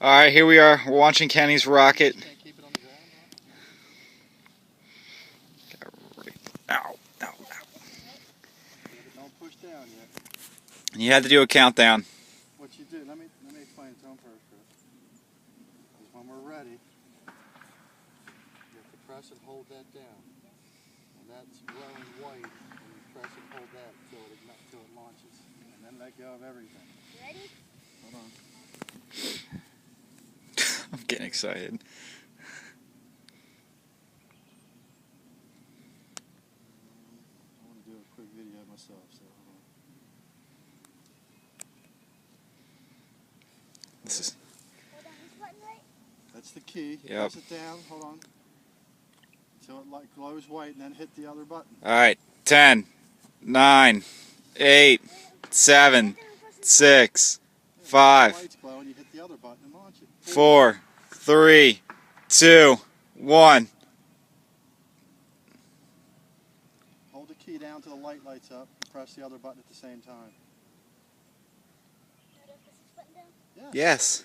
Alright, here we are. We're watching Kenny's rocket. Ow, ow, ow. Don't push down yet. You had to do a countdown. What you do, let me explain it to him first, Chris. Because when we're ready, you have to press and hold that down. And that's glowing white, and you press and hold that till it launches. And then let go of everything. Ready? Hold on. I'm getting excited. I want to do a quick video myself, so hold on. This is. Hold on, this button right? That's the key. Yep. Press it down, hold on. Until it like glows white, and then hit the other button. Alright, 10, 9, 8, 7, 6, 5, Light's glowing, you hit the other button and launch it. 4, 3, 2, 1. Hold the key down till the light lights up, and press the other button at the same time. Now do I press this button down? Yes.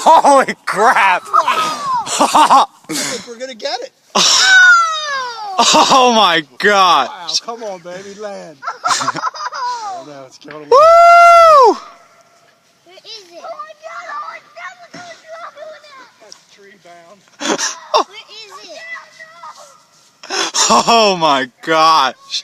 Holy crap! I think we're gonna get it. Oh my god! Wow, come on, baby, land. Oh no, it's going to Woo! Where is it? Oh my god, look how it's doing that. That's tree bound. Where is it? Oh my gosh!